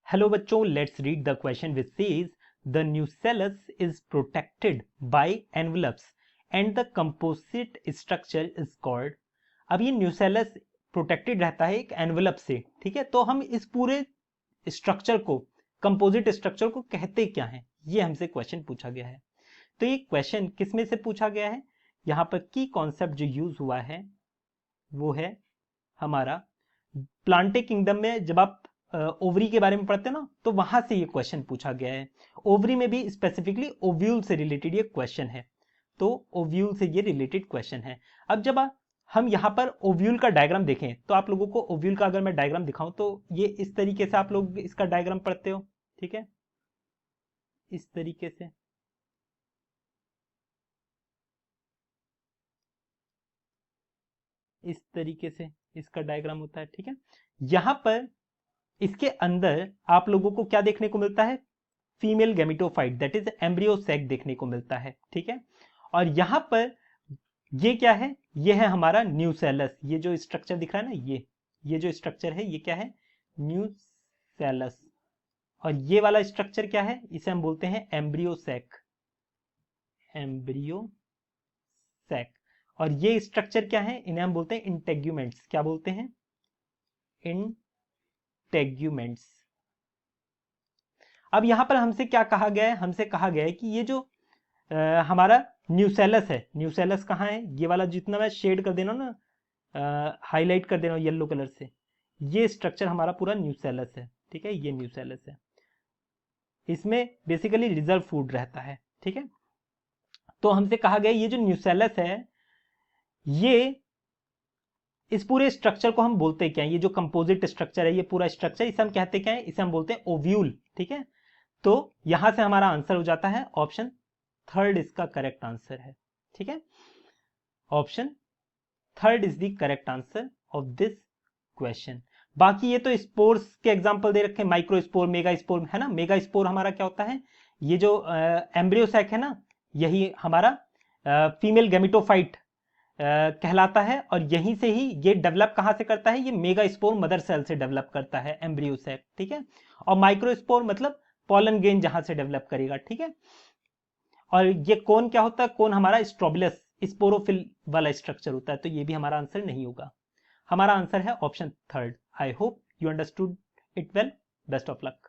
Hello बच्चों, let's read the question which says the nucellus is protected by envelopes and the composite structure is called. अब ये nucellus protected रहता है एक envelope से, ठीक है। तो हम इस पूरे स्ट्रक्चर को, कंपोजिट स्ट्रक्चर को कहते क्या है, ये हमसे क्वेश्चन पूछा गया है। तो ये क्वेश्चन किस में से पूछा गया है, यहाँ पर की कॉन्सेप्ट जो यूज हुआ है वो है हमारा प्लांटे किंगडम में। जब आप ओवरी के बारे में पढ़ते हैं ना, तो वहां से ये क्वेश्चन पूछा गया है। ओवरी में भी स्पेसिफिकली ओव्यूल से रिलेटेड ये क्वेश्चन है, तो ओव्यूल से ये रिलेटेड क्वेश्चन है। अब जब हम यहाँ पर ओव्यूल का डायग्राम देखें, तो आप लोगों को ओव्यूल का अगर मैं डायग्राम दिखाऊं तो ये इस तरीके से आप लोग इसका डायग्राम पढ़ते हो, ठीक है, इस तरीके से। इस तरीके से इसका डायग्राम होता है, ठीक है। यहां पर इसके अंदर आप लोगों को क्या देखने को मिलता है, female gametophyte that is embryo sac देखने को मिलता है, ठीक है। और यहां पर ये क्या है, ये है हमारा न्यूसेलस। ये जो स्ट्रक्चर दिख रहा है ना, ये जो स्ट्रक्चर है ये क्या है, न्यूसेलस। और ये वाला स्ट्रक्चर क्या है, इसे हम बोलते हैं एम्ब्रियो सैक, एम्ब्रियो सैक। और ये स्ट्रक्चर क्या है, इन्हें हम बोलते हैं इंटेग्यूमेंट्स। क्या बोलते हैं, इंटेग्यूमेंट्स। अब यहां पर हमसे क्या कहा गया है, हमसे कहा गया है कि ये जो हमारा न्यूसेलस है, न्यूसेलस कहाँ है, ये वाला जितना मैं शेड कर देना ना, हाईलाइट कर देना येलो कलर से, ये स्ट्रक्चर हमारा पूरा न्यूसेलस है, ठीक है। ये न्यूसेलस है, इसमें बेसिकली रिजर्व फूड रहता है, ठीक है। तो हमसे कहा गया ये जो न्यूसेलस है, ये इस पूरे स्ट्रक्चर को हम बोलते क्या है, ये जो कंपोजिट स्ट्रक्चर है, ये पूरा स्ट्रक्चर, इसे हम कहते क्या है, इसे हम बोलते हैं ओव्यूल, ठीक है। तो यहां से हमारा आंसर हो जाता है ऑप्शन थर्ड, इसका करेक्ट आंसर है, ठीक है। Option third is the correct answer of this question. बाकी ये तो स्पोर्स के एग्जांपल दे रखे हैं, माइक्रो स्पोर, मेगा स्पोर, है ना। मेगा स्पोर हमारा क्या होता है, ये जो एम्ब्रियो सैक है ना, यही हमारा फीमेल गैमेटोफाइट कहलाता है। और यहीं से ही ये डेवलप कहां से करता है, ये मेगा स्पोर मदर सेल से डेवलप करता है एम्ब्रियो सैक, ठीक है। और माइक्रो स्पोर मतलब पॉलन ग्रेन जहां से डेवलप करेगा, ठीक है। और ये कोन क्या होता है, कोन हमारा स्ट्रोबिलस स्पोरोफिल वाला स्ट्रक्चर होता है, तो ये भी हमारा आंसर नहीं होगा। हमारा आंसर है option third. I hope you understood it well. Best of luck.